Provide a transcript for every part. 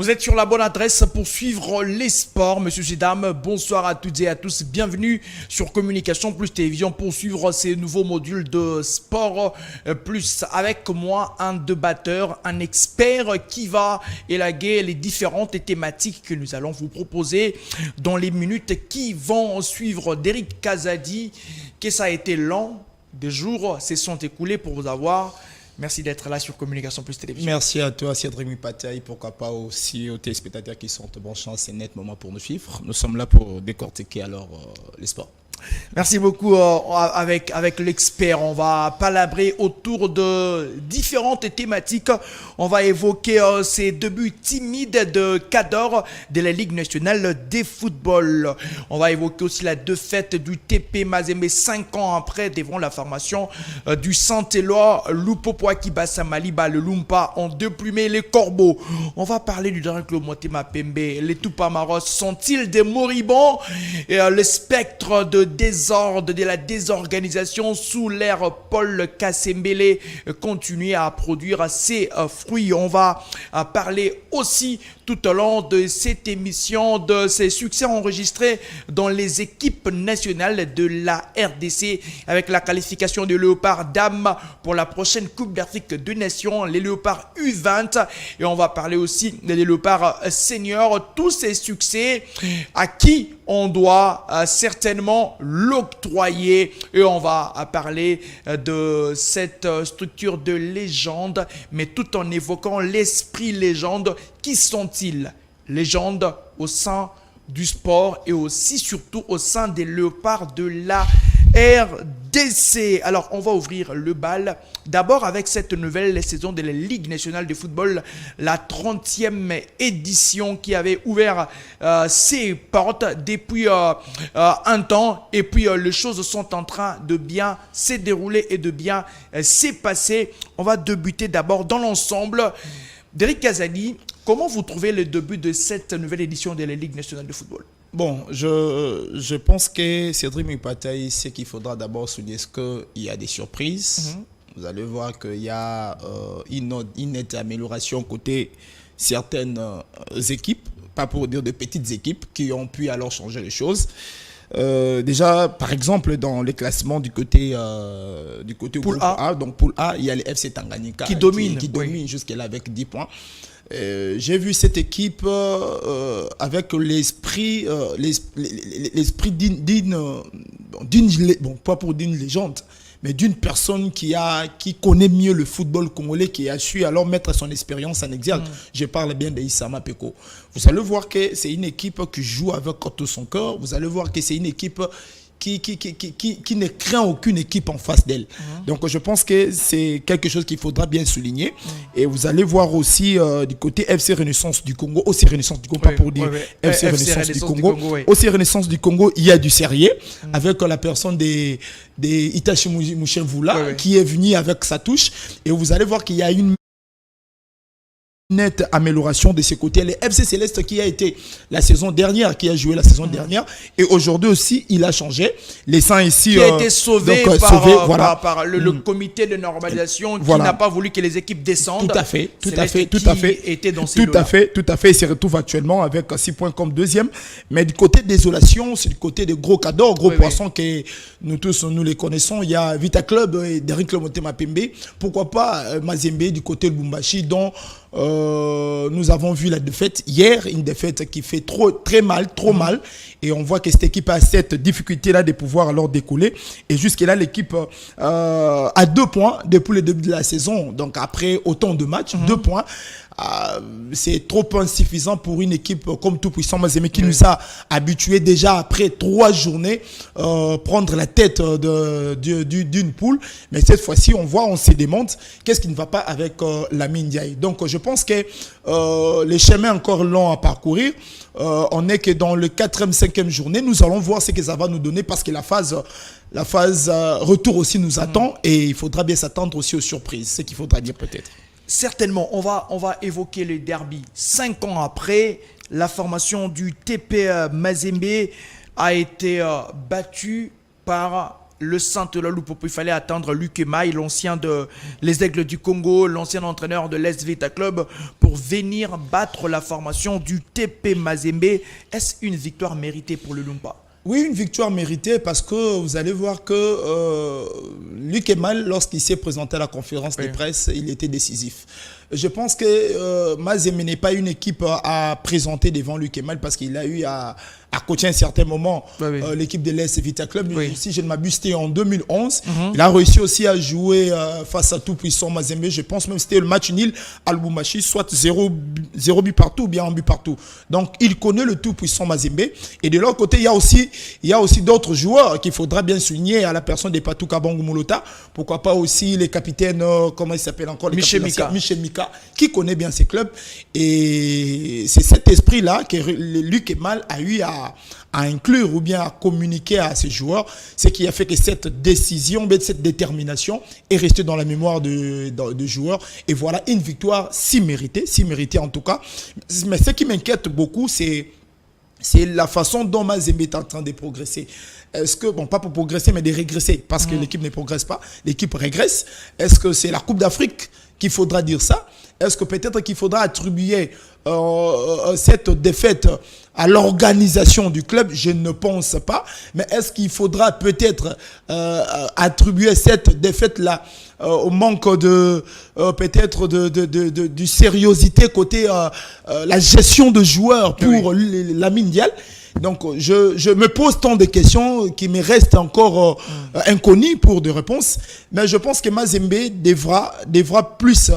Vous êtes sur la bonne adresse pour suivre les sports. Monsieur et dames, bonsoir à toutes et à tous. Bienvenue sur Communication Plus Télévision pour suivre ces nouveaux modules de sport plus. Avec moi, un débatteur, un expert qui va élaguer les différentes thématiques que nous allons vous proposer dans les minutes qui vont suivre. Derrick Kazadi, que ça a été long, des jours se sont écoulés pour vous avoir. Merci d'être là sur Communication Plus Télévision. Merci à toi, Cédric Mupataï. Pourquoi pas aussi aux téléspectateurs qui sont bon chance, c'est net moment pour nous suivre. Nous sommes là pour décortiquer alors les sports. Merci beaucoup avec l'expert. On va palabrer autour de différentes thématiques. On va évoquer ces débuts timides de Cador de la Ligue nationale des footballs. On va évoquer aussi la défaite du TP Mazembe 5 ans après devant la formation du Saint-Éloi. Lupopoa qui bat Samaliba, le Lumpa ont déplumé les corbeaux. On va parler du dernier club Motema Pembe. Les Tupamaros sont-ils des moribonds? Et le spectre de désordre, de la désorganisation sous l'ère Paul Kasembele continue à produire ses fruits. On va parler aussi tout au long de cette émission de ces succès enregistrés dans les équipes nationales de la RDC avec la qualification des Léopards Dames pour la prochaine Coupe d'Afrique des Nations, les Léopards U20, et on va parler aussi des Léopards Seniors. Tous ces succès à qui on doit certainement l'octroyer, et on va parler de cette structure de légende, mais tout en évoquant l'esprit légende. Qui sont-ils? Légendes au sein du sport et aussi surtout au sein des Léopards de la RDC. Alors, on va ouvrir le bal d'abord avec cette nouvelle saison de la Ligue nationale de football, la 30e édition qui avait ouvert ses portes depuis un temps. Et puis, les choses sont en train de bien se dérouler et de bien se passer. On va débuter d'abord dans l'ensemble. Derrick Kazadi, comment vous trouvez le début de cette nouvelle édition de la Ligue nationale de football? Bon, je pense que Cédric Mupataï, c'est qu'il faudra d'abord souligner qu'il y a des surprises. Vous allez voir qu'il y a une nette amélioration côté certaines équipes, pas pour dire de petites équipes, qui ont pu alors changer les choses. Déjà, par exemple, dans les classements du côté Poule A. Donc Poule A, il y a les FC Tanganyika qui domine jusqu'à là avec 10 points. J'ai vu cette équipe avec l'esprit pas pour d'une légende, mais d'une personne qui connaît mieux le football congolais, qui a su alors mettre son expérience en exergue. Je parle bien d'Issama Peko. Vous allez voir que c'est une équipe qui joue avec tout son cœur. Vous allez voir que c'est une équipe qui ne craint aucune équipe en face d'elle. Donc je pense que c'est quelque chose qu'il faudra bien souligner. Et vous allez voir aussi du côté FC Renaissance du Congo, aussi Renaissance du Congo, pas pour dire FC Renaissance du Congo, aussi Renaissance du Congo, il y a du sérieux avec la personne des Itachi Mouchevula qui est venu avec sa touche. Et vous allez voir qu'il y a une nette amélioration de ses côtés. Le FC Céleste qui a été la saison dernière, qui a joué la saison dernière, et aujourd'hui aussi il a changé, laissant ici qui a été sauvé par le comité de normalisation qui n'a pas voulu que les équipes descendent. Tout à fait. Était dans tout à fait. Il se retrouve actuellement avec 6 points comme deuxième, mais du côté désolation, c'est du côté des gros cadors, gros poissons que nous tous nous les connaissons. Il y a Vita Club et Derrick Motema Pembe, pourquoi pas Mazembe du côté de Lubumbashi, dont nous avons vu la défaite hier, une défaite qui fait très mal, mal, et on voit que cette équipe a cette difficulté-là de pouvoir alors décoller, et jusque-là l'équipe a 2 points depuis le début de la saison, donc après autant de matchs, 2 points. C'est trop insuffisant pour une équipe comme tout puissant Mazembe qui nous a habitués déjà après 3 journées prendre la tête d'une poule, mais cette fois-ci on se demande qu'est-ce qui ne va pas avec Lamine Ndiaye. Donc je pense que les chemins encore longs à parcourir. On est que dans le 4e, 5e journée, nous allons voir ce que ça va nous donner, parce que la phase retour aussi nous attend, et il faudra bien s'attendre aussi aux surprises, ce qu'il faudra dire peut-être. Certainement, on va évoquer le derby. 5 ans après, la formation du TP Mazembe a été battue par le centre de Lupopo. Il fallait attendre Luc Emaille, l'ancien de les Aigles du Congo, l'ancien entraîneur de l'Est Vita Club, pour venir battre la formation du TP Mazembe. Est-ce une victoire méritée pour le Lumba? Oui, une victoire méritée parce que vous allez voir que Luc Emaille, lorsqu'il s'est présenté à la conférence de presse, il était décisif. Je pense que Mazembe n'est pas une équipe à présenter devant Luc Emaille parce qu'il a eu à coacher à un certain moment l'équipe de l'Est Vita Club. Si je ne m'abuse, c'était en 2011. Il a réussi aussi à jouer face à tout puissant Mazembe. Je pense même que c'était le match nul à Lubumbashi, soit 0 but partout ou bien 1 but partout. Donc, il connaît le tout puissant Mazembe. Et de l'autre côté, il y a aussi d'autres joueurs qu'il faudra bien souligner à la personne de Patou Kabangou Moulota. Pourquoi pas aussi les capitaines, comment il s'appelle encore, Michel Mika, qui connaît bien ces clubs. Et c'est cet esprit-là que Luc Emaille a eu à inclure ou bien à communiquer à ces joueurs, ce qui a fait que cette décision, cette détermination est restée dans la mémoire de joueurs. Et voilà une victoire si méritée en tout cas. Mais ce qui m'inquiète beaucoup, c'est la façon dont Mazembe est en train de progresser. Est-ce que, bon, pas pour progresser, mais de régresser, parce que l'équipe ne progresse pas, l'équipe régresse. Est-ce que c'est la Coupe d'Afrique qu'il faudra dire ça? Est-ce que peut-être qu'il faudra attribuer cette défaite à l'organisation du club? Je ne pense pas. Mais est-ce qu'il faudra peut-être attribuer cette défaite-là au manque de peut-être du sérieuxité côté la gestion de joueurs pour la mondiale? Donc, je me pose tant de questions qui me restent encore inconnues pour des réponses. Mais je pense que Mazembe devra plus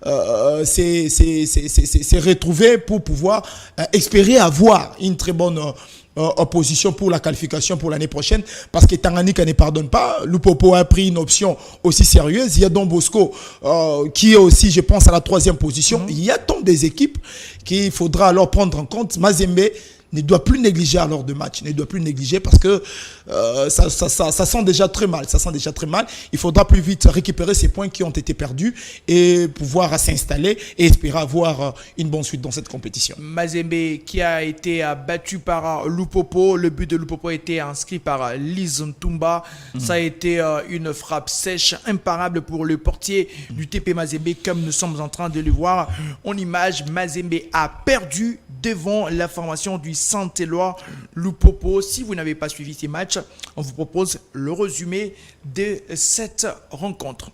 se retrouver pour pouvoir espérer avoir une très bonne opposition pour la qualification pour l'année prochaine, parce que Tanganyika ne pardonne pas. Lupopo a pris une option aussi sérieuse. Il y a Don Bosco qui est aussi, je pense, à la 3e position. Il y a tant des équipes qu'il faudra alors prendre en compte. Mazembe ne doit plus négliger à l'heure de match, ne doit plus négliger parce que ça sent déjà très mal. Ça sent déjà très mal. Il faudra plus vite récupérer ces points qui ont été perdus et pouvoir s'installer et espérer avoir une bonne suite dans cette compétition. Mazembe qui a été battu par Lupopo. Le but de Lupopo a été inscrit par Liz Ntumba. Ça a été une frappe sèche, imparable pour le portier du TP Mazembe, comme nous sommes en train de le voir en image. Mazembe a perdu devant la formation du Saint-Éloi Lupopo. Si vous n'avez pas suivi ces matchs, on vous propose le résumé de cette rencontre.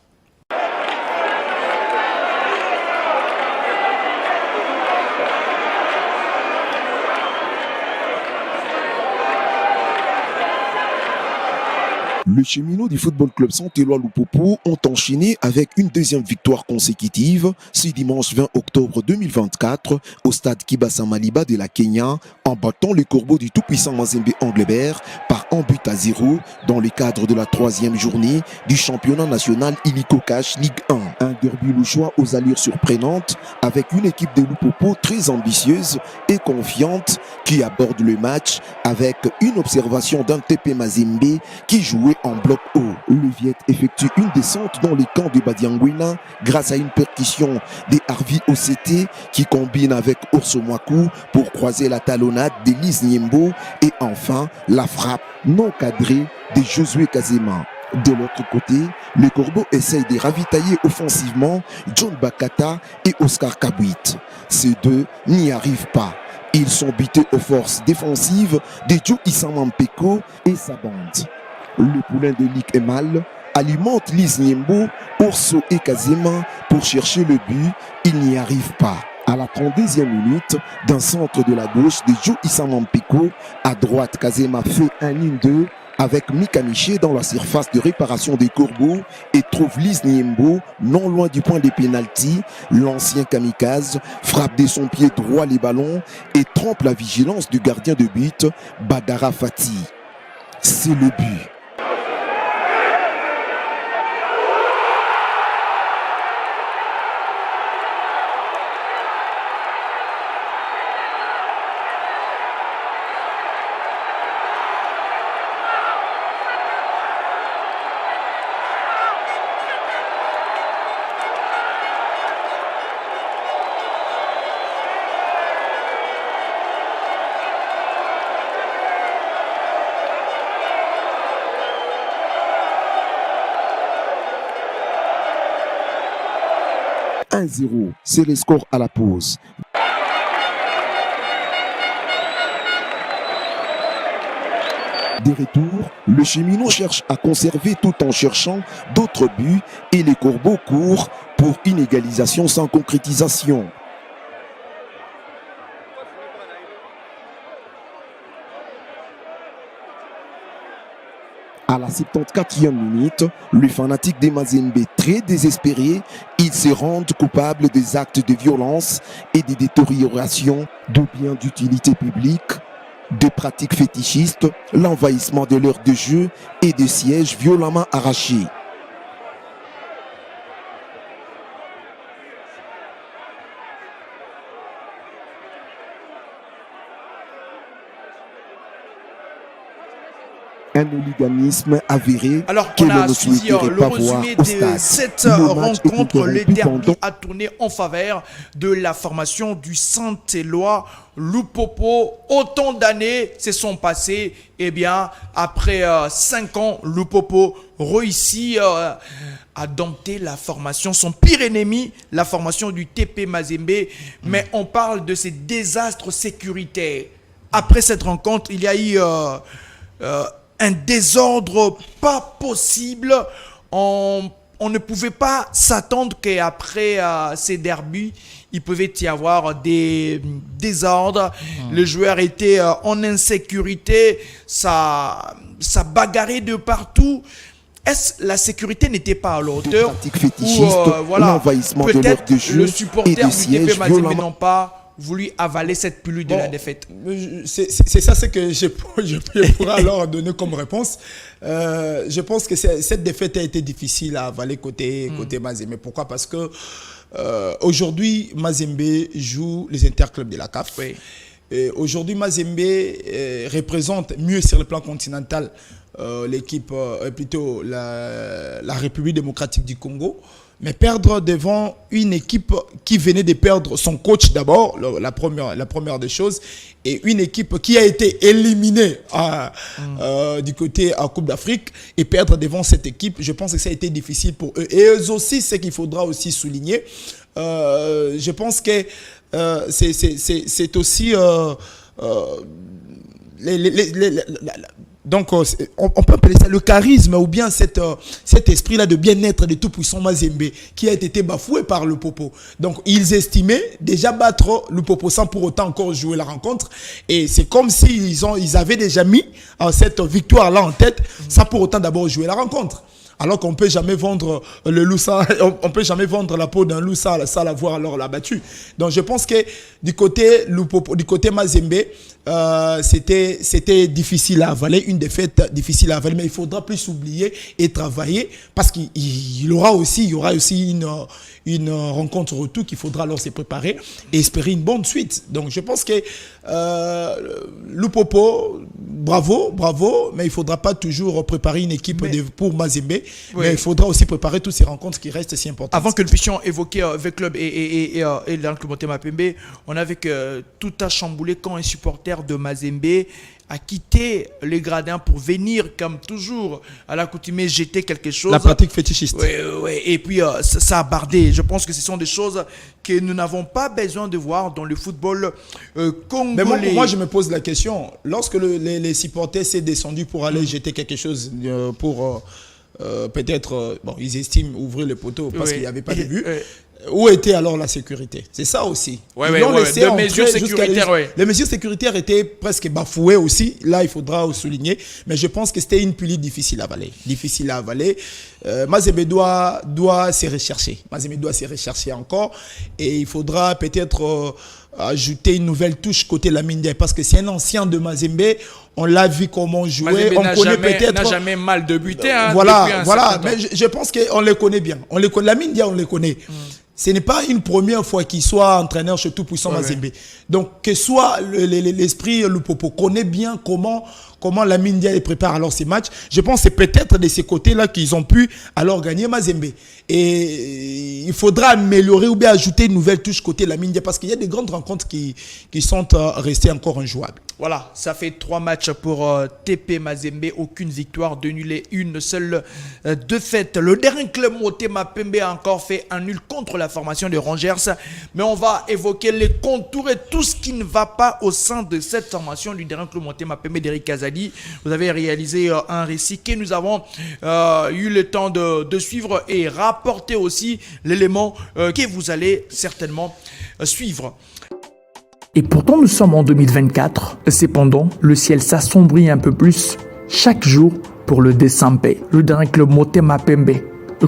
Les cheminots du Football Club Saint-Éloi Lupopo ont enchaîné avec une deuxième victoire consécutive ce dimanche 20 octobre 2024 au stade Kibasa Maliba de la Kenya en battant les Corbeaux du tout-puissant Mazembe Anglebert par 1-0 dans le cadre de la 3e journée du championnat national Illico Cash Ligue 1. Un derby louchois aux allures surprenantes avec une équipe de Lupopo très ambitieuse et confiante qui aborde le match avec une observation d'un TP Mazembe qui jouait en bloc haut. Le Viet effectue une descente dans les camps de Badiangwena grâce à une percussion des Harvey OCT qui combine avec Orso Mwaku pour croiser la talonnade d'Elise Niembo et enfin la frappe non cadrée de Josué Kazema. De l'autre côté, les Corbeaux essayent de ravitailler offensivement John Bakata et Oscar Kabwit. Ces deux n'y arrivent pas. Ils sont butés aux forces défensives de Joe Isamampeko et sa bande. Le poulain de Luc Emaille alimente Liz Niembo, Orso et Kazema pour chercher le but. Il n'y arrive pas. À la 32e minute, d'un centre de la gauche de Joe Isamampeko, à droite Kazema fait un 1-2 avec Mika Miché dans la surface de réparation des Corbeaux et trouve Liz Niembo non loin du point des pénaltys. L'ancien kamikaze frappe de son pied droit les ballons et trompe la vigilance du gardien de but, Badara Fati. C'est le but. 1-0, c'est le score à la pause. Des retours, le cheminot cherche à conserver tout en cherchant d'autres buts et les corbeaux courent pour une égalisation sans concrétisation. À la 74e minute, le fanatique des Mazembe, très désespéré, ils se rendent coupables des actes de violence et des détériorations de biens d'utilité publique, de pratiques fétichistes, l'envahissement de l'heure de jeu et de sièges violemment arrachés. Un hooliganisme avéré. Alors que qu'on a l'on ne suivi souhaiterait le pas voir résumé au de stade. cette Le match est rencontre. Le interrompu derby pendant- a tourné en faveur de la formation du Saint-Éloi Lupopo. Autant d'années se sont passées. Eh bien, après 5 ans, Lupopo réussit à dompter la formation, son pire ennemi, la formation du TP Mazembe. Mais on parle de ces désastres sécuritaires. Après cette rencontre, il y a eu un désordre pas possible. On ne pouvait pas s'attendre qu'après ces derbys, il pouvait y avoir des désordres. Les joueurs étaient en insécurité. Ça bagarrait de partout. Est-ce la sécurité n'était pas à la hauteur? pratiques fétichistes, l'envahissement de l'heure peut-être de jeu le et supporter de du sièges TP Mazembe violemment- n'ont pas voulu avaler cette pilule de la défaite. C'est ça ce que je pourrais alors donner comme réponse. Je pense que cette défaite a été difficile à avaler côté Mazembe. Pourquoi? Parce que aujourd'hui, Mazembe joue les interclubs de la CAF. Oui. Aujourd'hui, Mazembe représente mieux sur le plan continental l'équipe, plutôt la République démocratique du Congo. Mais perdre devant une équipe qui venait de perdre son coach d'abord, la première des choses, et une équipe qui a été éliminée du côté à Coupe d'Afrique, et perdre devant cette équipe, je pense que ça a été difficile pour eux. Et eux aussi, ce qu'il faudra aussi souligner, je pense que c'est aussi... Donc, on peut appeler ça le charisme ou bien cet esprit-là de bien-être de tout-puissant Mazembe qui a été bafoué par le Popo. Donc, ils estimaient déjà battre le Popo sans pour autant encore jouer la rencontre. Et c'est comme s'ils avaient déjà mis cette victoire-là en tête sans pour autant d'abord jouer la rencontre. Alors qu'on ne peut jamais vendre le loup sans, on peut jamais vendre la peau d'un loup sans l'avoir alors l'abattu. Donc je pense que du côté Mazembe, c'était difficile à avaler, une défaite difficile à avaler, mais il faudra plus oublier et travailler parce qu'il y aura aussi une rencontre retour qu'il faudra alors se préparer et espérer une bonne suite. Donc je pense que Lupopo, bravo, mais il ne faudra pas toujours préparer une équipe pour Mazembe, mais il faudra aussi préparer toutes ces rencontres qui restent si importantes. Avant que nous puissions évoquer avec club et dans le Motema Pembe, on a vu que tout a chamboulé quand un supporter de Mazembe a quitté les gradins pour venir, comme toujours, à l'accoutumée jeter quelque chose. La pratique fétichiste. Oui. Et puis, ça a bardé. Je pense que ce sont des choses que nous n'avons pas besoin de voir dans le football congolais. Mais moi, je me pose la question. Lorsque les supporters s'est descendu pour aller jeter quelque chose pour... peut-être, ils estiment ouvrir le poteau parce qu'il n'y avait pas de but. Où était alors la sécurité? C'est ça aussi. Les mesures sécuritaires, Les mesures sécuritaires étaient presque bafouées aussi. Là, il faudra souligner. Mais je pense que c'était une pilule difficile à avaler. Mazembe doit se rechercher. Mazembe doit se rechercher encore. Et il faudra peut-être ajouter une nouvelle touche côté Lamine Ndiaye. Parce que c'est un ancien de Mazembe. On l'a vu comment jouer. Mazembe on connaît peut-être. N'a jamais mal débuté. Voilà. Mais je pense qu'on les connaît bien. Lamine Ndiaye, on les connaît. Ce n'est pas une première fois qu'il soit entraîneur chez Tout-Puissant Mazembe. Donc, que soit l'esprit Lupopo connaît bien comment comment la Mindia prépare alors ces matchs. Je pense que c'est peut-être de ces côtés-là qu'ils ont pu alors gagner Mazembe. Et il faudra améliorer ou bien ajouter une nouvelle touche côté la Mindia parce qu'il y a des grandes rencontres qui sont restées encore injouables. Voilà, ça fait 3 matchs pour TP Mazembe, aucune victoire, 2 nuls et une seule défaite. Le dernier club Motema Pembe a encore fait un nul contre la formation de Rangers, mais on va évoquer les contours et tout ce qui ne va pas au sein de cette formation du dernier club Motema Pembe d'Eric Kazadi. Vous avez réalisé un récit que nous avons eu le temps de suivre et rapporter aussi l'élément que vous allez certainement suivre. Et pourtant, nous sommes en 2024. Cependant, le ciel s'assombrit un peu plus chaque jour pour le Desampe. Le dernier club Motema Pembe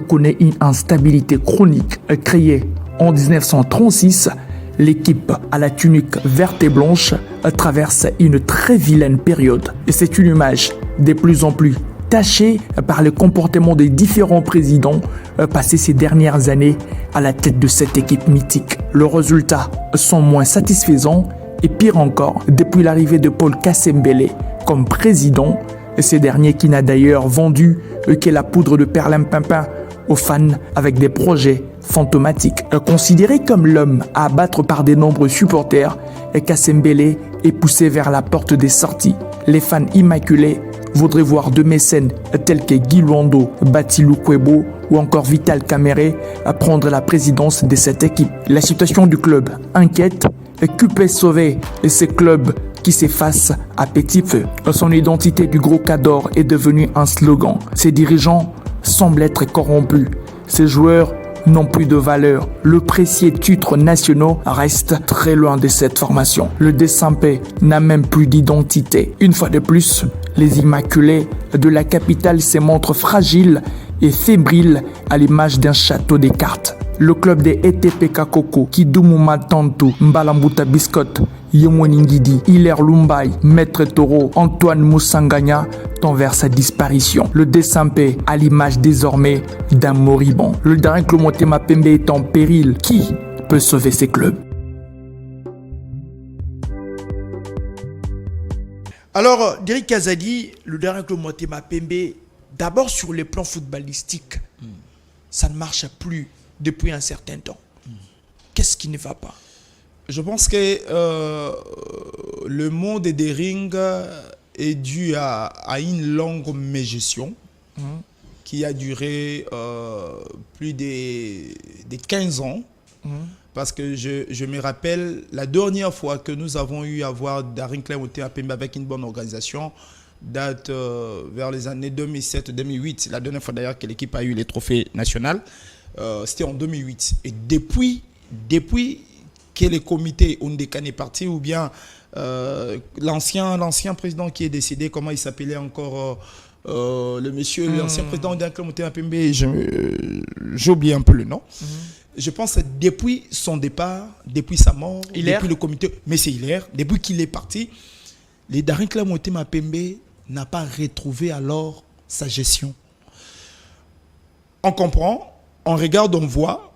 connaît une instabilité chronique créée en 1936. L'équipe à la tunique verte et blanche traverse une très vilaine période. Et c'est une image de plus en plus tachée par le comportement des différents présidents passés ces dernières années à la tête de cette équipe mythique. Les résultats sont moins satisfaisants et pire encore, depuis l'arrivée de Paul Kassembele comme président, ce dernier qui n'a d'ailleurs vendu que la poudre de perlimpinpin aux fans avec des projets fantomatiques. Considéré comme l'homme à abattre par de nombreux supporters, Kassembele est poussé vers la porte des sorties. Les fans immaculés voudraient voir deux mécènes tels que Guy Luando, Batilou Kwebo ou encore Vital Kamere prendre la présidence de cette équipe. La situation du club inquiète. Que peut sauver ces clubs qui s'effacent à petit feu? Son identité du gros Cador est devenue un slogan. Ses dirigeants semblent être corrompus. Ses joueurs n'ont plus de valeur. Le précieux titre nationaux reste très loin de cette formation. Le Desampe n'a même plus d'identité. Une fois de plus, les Immaculés de la capitale se montrent fragiles et fébriles à l'image d'un château de cartes. Le club des ETP Kakoko, Kidumu Matantu, Mbalambuta Biscotte, Yemweningidi, Hilaire Lumbai, Maître Toro, Antoine Moussanganya tend vers sa disparition. Le Desampe à l'image désormais d'un moribond. Le dernier club Motema Pembe est en péril. Qui peut sauver ces clubs? Alors, Derrick Kazadi, le dernier club Motema Pembe, d'abord sur le plan footballistique, ça ne marche plus depuis un certain temps. Qu'est-ce qui ne va pas? Je pense que le monde des rings est dû à une longue mégestion qui a duré plus de 15 ans. Parce que je me rappelle, la dernière fois que nous avons eu à voir Daring Klein Motema Pembe avec une bonne organisation date vers les années 2007-2008. La dernière fois d'ailleurs que l'équipe a eu les trophées nationaux. C'était en 2008. Et depuis que le comité Ondekane est parti, ou bien l'ancien président qui est décédé, comment il s'appelait encore, le monsieur, l'ancien président d'un club Motema Pembe, j'ai oublié un peu le nom. Je pense que depuis son départ, depuis sa mort, depuis le comité, mais c'est Hilaire, depuis qu'il est parti, les Daring Club Motema Pembe n'a pas retrouvé alors sa gestion. On comprend. On regarde, on voit,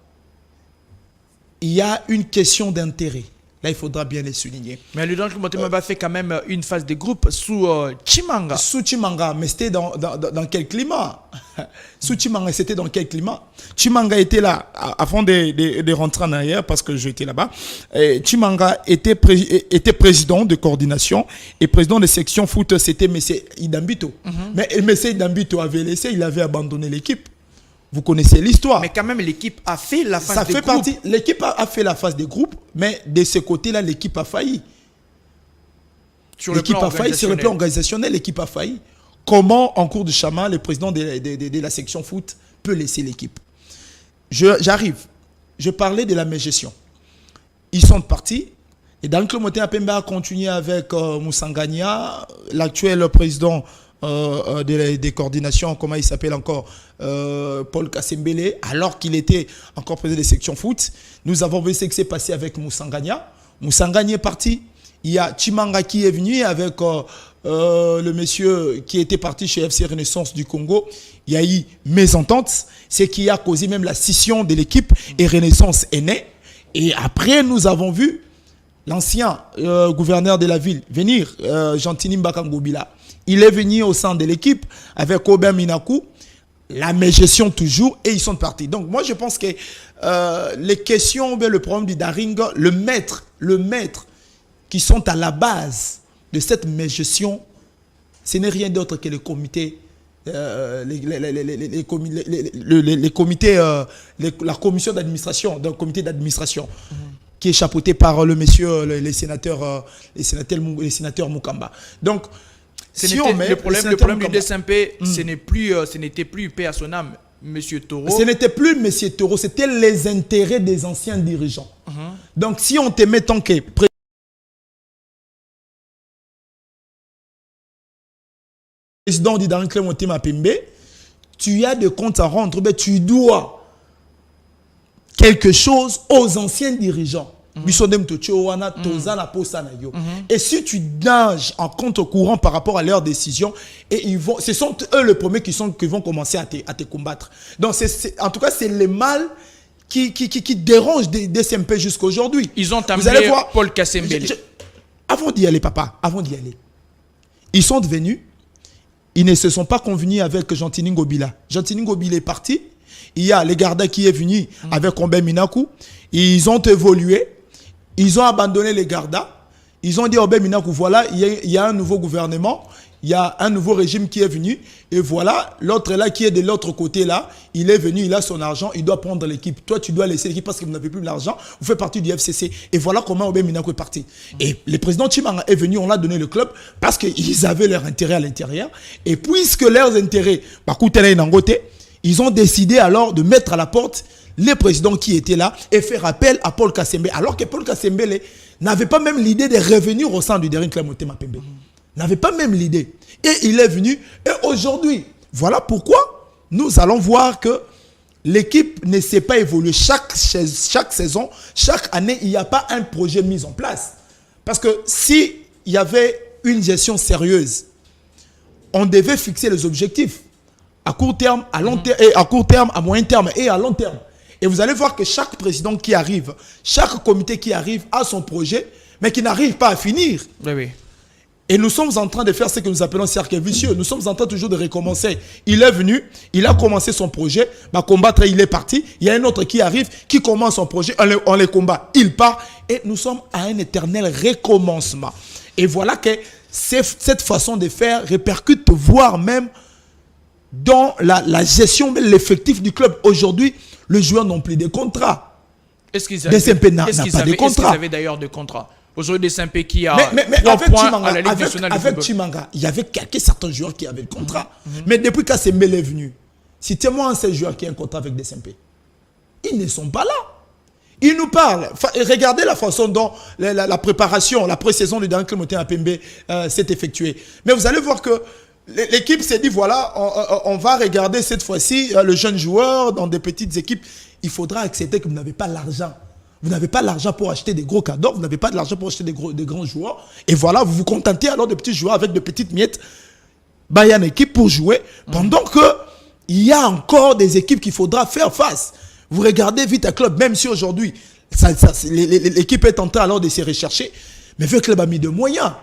il y a une question d'intérêt. Là, il faudra bien les souligner. Mais le Daring Club Motema fait quand même une phase de groupe sous Chimanga. Sous Chimanga, mais c'était dans quel climat? Sous Chimanga, c'était dans quel climat? Chimanga était là, avant de rentrer en arrière, parce que j'étais là-bas. Chimanga était président de coordination et président de section foot, c'était M. Idambito. Mais M. Idambito avait laissé, il avait abandonné l'équipe. Vous connaissez l'histoire. Mais quand même, l'équipe a fait la phase de groupe. L'équipe a fait la phase de groupe, mais de ce côté-là, l'équipe a failli. Sur le plan organisationnel, l'équipe a failli. Comment, en cours de chemin, le président de la section foot peut laisser l'équipe? J'arrive. Je parlais de la mégestion. Ils sont partis. Et dans le club Motema Pembe a continué avec Moussanganya, l'actuel président des coordinations, comment il s'appelle encore, Paul Kassembele, alors qu'il était encore président des sections foot. Nous avons vu ce qui s'est passé avec Moussanganya. Moussanganya est parti. Il y a Chimanga qui est venu avec le monsieur qui était parti chez FC Renaissance du Congo. Il y a eu mésentente, ce qui a causé même la scission de l'équipe et Renaissance est née. Et après, nous avons vu l'ancien gouverneur de la ville, venir, Gentini Mbakangobila, il est venu au sein de l'équipe avec Aubin Minakou, la mégestion toujours, et ils sont partis. Donc moi je pense que les questions, le problème du Daring, le maître qui sont à la base de cette mégestion, ce n'est rien d'autre que les comités, les comités, la commission d'administration, d'un comité d'administration qui est chapeauté par le monsieur, les sénateurs Mukamba. Donc, le problème du DSMP, ce n'était plus paix à son âme, monsieur Toro. Ce n'était plus monsieur Toro, c'était les intérêts des anciens dirigeants. Donc, si on te met tant que président du Daring Club Motema Pembe, tu as des comptes à rendre, mais tu dois quelque chose aux anciens dirigeants. Et si tu nages en contre-courant par rapport à leurs décisions, ce sont eux les premiers qui vont commencer à te combattre. Donc, en tout cas, c'est le mal qui dérange des SMP jusqu'à aujourd'hui. Ils ont amené Paul Kassembele. Avant d'y aller, papa, ils sont devenus. Ils ne se sont pas convenus avec Gentini Ngobila. Gentini Ngobila est parti. Il y a les Garda qui est venu avec Ombé Minakou. Ils ont évolué. Ils ont abandonné les Garda. Ils ont dit à Ombé Minakou, voilà, il y a un nouveau gouvernement. Il y a un nouveau régime qui est venu. Et voilà, l'autre là qui est de l'autre côté là, il est venu, il a son argent, il doit prendre l'équipe. Toi, tu dois laisser l'équipe parce que vous n'avez plus l'argent. Vous faites partie du FCC. Et voilà comment Ombé Minakou est parti. Et le président Chimanga est venu, on l'a donné le club parce qu'ils avaient leur intérêt à l'intérieur. Et puisque leurs intérêts, ils ont décidé alors de mettre à la porte les présidents qui étaient là et faire appel à Paul Kassembele. Alors que Paul Kassembele n'avait pas même l'idée de revenir au sein du Daring Club Motema Pembe. N'avait pas même l'idée. Et il est venu. Et aujourd'hui, voilà pourquoi nous allons voir que l'équipe ne s'est pas évoluée. Chaque saison, chaque année, il n'y a pas un projet mis en place. Parce que s'il y avait une gestion sérieuse, on devait fixer les objectifs à court terme, à long terme, et à court terme, à moyen terme et à long terme. Et vous allez voir que chaque président qui arrive, chaque comité qui arrive a son projet, mais qui n'arrive pas à finir. Oui, oui. Et nous sommes en train de faire ce que nous appelons cercle vicieux. Nous sommes en train toujours de recommencer. Il est venu, il a commencé son projet, va combattre, il est parti. Il y a un autre qui arrive, qui commence son projet, on les combat, il part. Et nous sommes à un éternel recommencement. Et voilà que cette façon de faire répercute, voire même dans la gestion, l'effectif du club. Aujourd'hui, les joueurs n'ont plus de contrats. Est-ce qu'ils avaient d'ailleurs des contrats? Aujourd'hui, des Saint-Pé qui a mais avec Chimanga, il y avait certains joueurs qui avaient le contrat. Mais depuis qu'Assembele est venu, citez-moi un seul joueur qui a un contrat avec des Saint-Pé. Ils ne sont pas là. Ils nous parlent. Regardez la façon dont la préparation, la pré-saison du Daring Club Motema Pembe s'est effectuée. Mais vous allez voir que l'équipe s'est dit, voilà, on va regarder cette fois-ci le jeune joueur dans des petites équipes. Il faudra accepter que vous n'avez pas l'argent. Vous n'avez pas l'argent pour acheter des gros cadors, vous n'avez pas de l'argent pour acheter des grands joueurs. Et voilà, vous vous contentez alors de petits joueurs avec de petites miettes. Il y a une équipe pour jouer. Pendant qu'il y a encore des équipes qu'il faudra faire face. Vous regardez Vita Club, même si aujourd'hui, l'équipe est en train alors de se rechercher. Mais Vita Club a mis de moyens.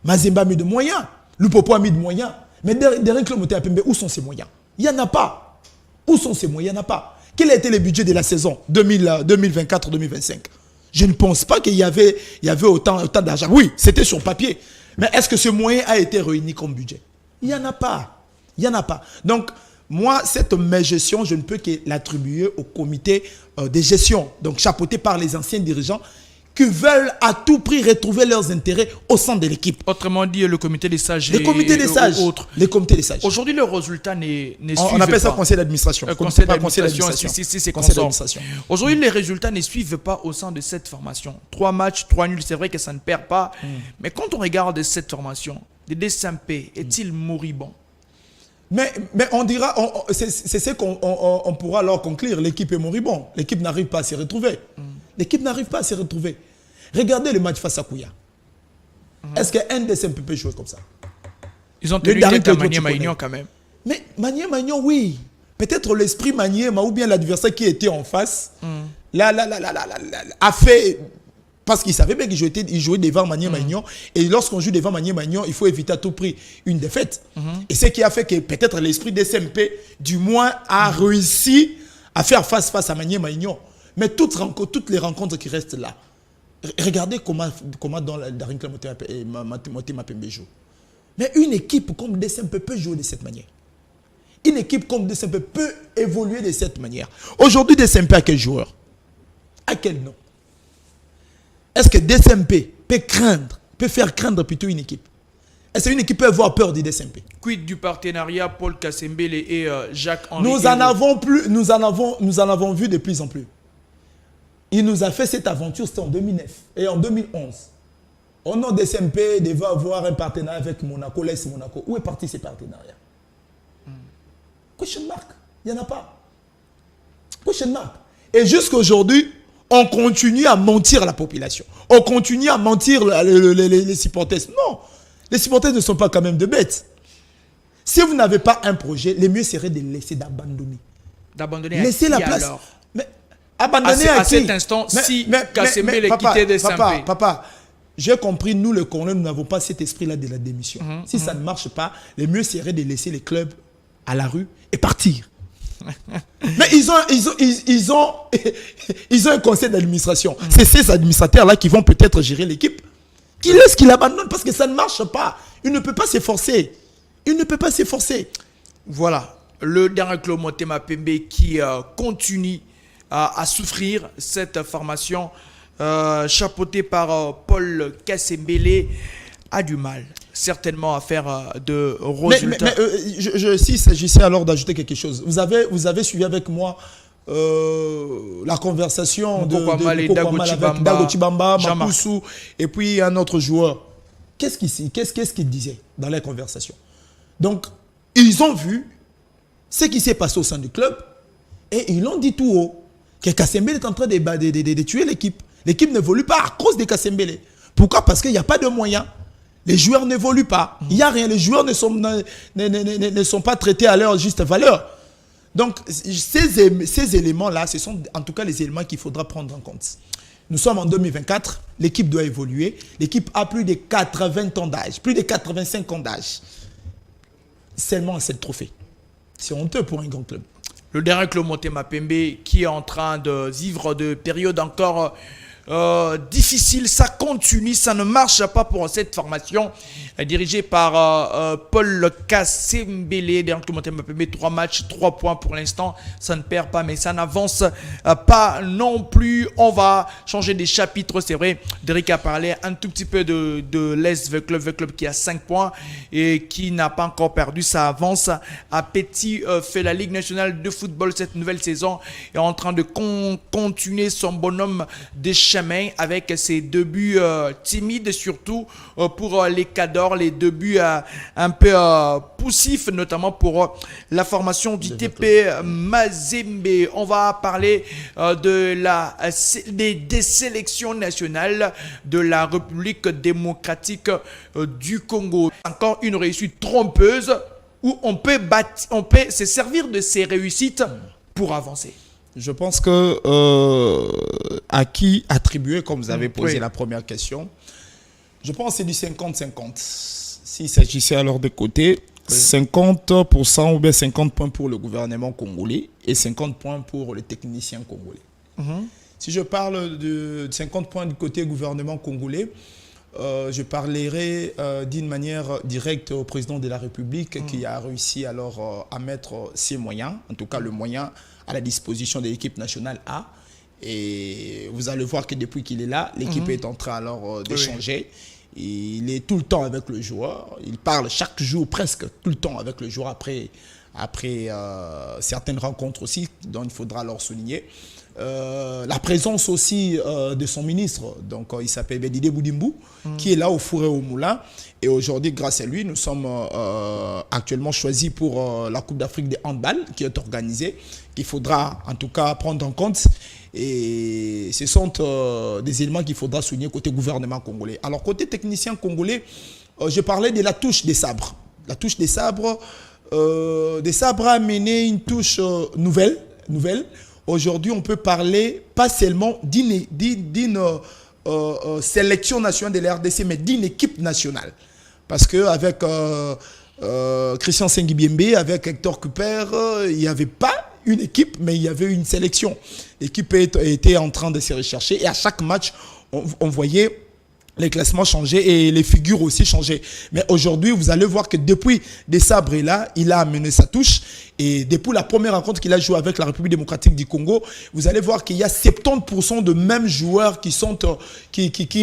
Mazemba a mis de moyens. Lupopo a mis de moyens. Mais Daring Club Motema Pembe, où sont ces moyens? Il n'y en a pas. Où sont ces moyens? Il n'y en a pas. Quel a été le budget de la saison 2024-2025? Je ne pense pas qu'il y avait autant d'argent. Oui, c'était sur papier. Mais est-ce que ce moyen a été réuni comme budget? Il n'y en a pas. Il n'y en a pas. Donc, moi, cette gestion, je ne peux que l'attribuer au comité de gestion, donc chapeauté par les anciens dirigeants, qui veulent à tout prix retrouver leurs intérêts au sein de l'équipe. Autrement dit, le comité des sages. Les comités des sages. Les comités des sages. Aujourd'hui, le résultat n'est on appelle ça conseil d'administration. Conseil d'administration. C'est conseil d'administration. Aujourd'hui, les résultats ne suivent pas au sein de cette formation. 3 matchs, 3 nuls, c'est vrai que ça ne perd pas. Mais quand on regarde cette formation, Dédé Saint-Pé est-il moribond? Mais on dira, c'est ce qu'on pourra alors conclure. L'équipe est moribond. L'équipe n'arrive pas à se retrouver. L'équipe n'arrive pas à se retrouver. Regardez le match face à Kouya. Est-ce qu'un des SMP peut jouer comme ça? Ils ont tenu tête à Manier Maignan quand même. Mais Manier Maignan, oui. Peut-être l'esprit Manier ou bien l'adversaire qui était en face a fait Parce qu'il savait bien qu'il jouait devant Manier Magnon. Et lorsqu'on joue devant Manier Magnon, il faut éviter à tout prix une défaite. Et ce qui a fait que peut-être l'esprit des SMP, du moins, a réussi à faire face à Manier Magnon. Mais toutes les rencontres qui restent là, regardez comment dans la Daring Club Motema Pembe joue. Mais une équipe comme DSMP peut jouer de cette manière. Une équipe comme DSMP peut évoluer de cette manière. Aujourd'hui, DSMP a quel joueur? À quel nom? Est-ce que DSMP peut faire craindre plutôt une équipe? Est-ce qu'une équipe peut avoir peur du DSMP? Quid du partenariat Paul Kassembele et Jacques-Henri? Nous en avons vu de plus en plus. Il nous a fait cette aventure, c'était en 2009 et en 2011. Au nom des SMP, devait avoir un partenariat avec Monaco, l'Est Monaco. Où est parti ces partenariats? Question mark. Il n'y en a pas. Question mark. Et jusqu'à aujourd'hui, on continue à mentir à la population. On continue à mentir les supporters. Non, les supporters ne sont pas quand même de bêtes. Si vous n'avez pas un projet, le mieux serait de laisser d'abandonner. D'abandonner à laisser qui, la place. alors? Mais abandonner à qui? Cet instant, si Kassembele quittait des SMP. Papa, j'ai compris, nous le Congolais, nous n'avons pas cet esprit-là de la démission. Si ça ne marche pas, le mieux serait de laisser les clubs à la rue et partir. Mais ils ont un conseil d'administration. C'est ces administrateurs-là qui vont peut-être gérer l'équipe. Qui laissent qu'il abandonne parce que ça ne marche pas. Il ne peut pas s'efforcer. Il ne peut pas s'efforcer. Voilà, le dernier club Motema Pembe qui continue à souffrir cette formation chapeautée par Paul Kassembele a du mal certainement à faire de résultats. S'il s'agissait alors d'ajouter quelque chose, vous avez suivi avec moi la conversation de Dago Chibamba, Mapusu et puis un autre joueur. Qu'est-ce qu'ils disaient dans les conversations? Donc, ils ont vu ce qui s'est passé au sein du club et ils l'ont dit tout haut que Kassembele est en train de tuer l'équipe. L'équipe n'évolue pas à cause de Kassembele. Pourquoi? Parce qu'il n'y a pas de moyens. Les joueurs n'évoluent pas. Il n'y a rien. Les joueurs ne sont pas traités à leur juste valeur. Donc, ces éléments-là, ce sont en tout cas les éléments qu'il faudra prendre en compte. Nous sommes en 2024. L'équipe doit évoluer. L'équipe a plus de 80 ans d'âge, plus de 85 ans d'âge. Seulement 7 trophées. C'est honteux pour un grand club. Le dernier club Motema Pembe qui est en train de vivre de périodes encore difficiles. Ça continue, ça ne marche pas pour cette formation dirigée par Paul Kassembele. Dernier club Motema Pembe, 3 matchs, 3 points pour l'instant. Ça ne perd pas, mais ça n'avance pas non plus. On va changer des chapitres, c'est vrai. Derrick a parlé un tout petit peu de l'Est Club qui a 5 points et qui n'a pas encore perdu. Ça avance à petit fait. La Ligue nationale de football cette nouvelle saison est en train de continuer son bonhomme de chemin avec ses débuts timides, surtout pour les cadors, les débuts un peu poussifs, notamment pour la formation du TP Mazembe. On va parler des sélections nationales de la République démocratique du Congo. Encore une réussite trompeuse où on peut se servir de ces réussites pour avancer. Je pense que à qui attribuer, comme vous avez posé la première question, je pense que c'est du 50-50. S'il s'agissait alors de côté, 50% ou bien 50 points pour le gouvernement congolais et 50 points pour les techniciens congolais. Si je parle de 50 points du côté gouvernement congolais, je parlerai d'une manière directe au président de la République qui a réussi alors à mettre ses moyens, en tout cas le moyen à la disposition de l'équipe nationale A. Et vous allez voir que depuis qu'il est là, l'équipe est en train alors d'échanger. Il est tout le temps avec le joueur. Il parle chaque jour, presque tout le temps avec le joueur après certaines rencontres aussi, dont il faudra alors souligner. La présence aussi de son ministre, donc il s'appelle Bédidé Boudimbu, qui est là au four et au moulin. Et aujourd'hui, grâce à lui, nous sommes actuellement choisis pour la Coupe d'Afrique des handball qui est organisée, qu'il faudra en tout cas prendre en compte. Et ce sont des éléments qu'il faudra souligner côté gouvernement congolais. Alors côté technicien congolais, je parlais de la touche des sabres. La touche des sabres a amené une touche nouvelle. Aujourd'hui, on peut parler pas seulement d'une sélection nationale de la RDC, mais d'une équipe nationale. Parce qu'avec Christian Sengibiembe, avec Hector Cooper, il n'y avait pas une équipe, mais il y avait une sélection. L'équipe était en train de se rechercher et à chaque match, on voyait les classements changer et les figures aussi changer. Mais aujourd'hui, vous allez voir que depuis des sabres là, il a amené sa touche. Et depuis la première rencontre qu'il a joué avec la République démocratique du Congo, vous allez voir qu'il y a 70% de mêmes joueurs qui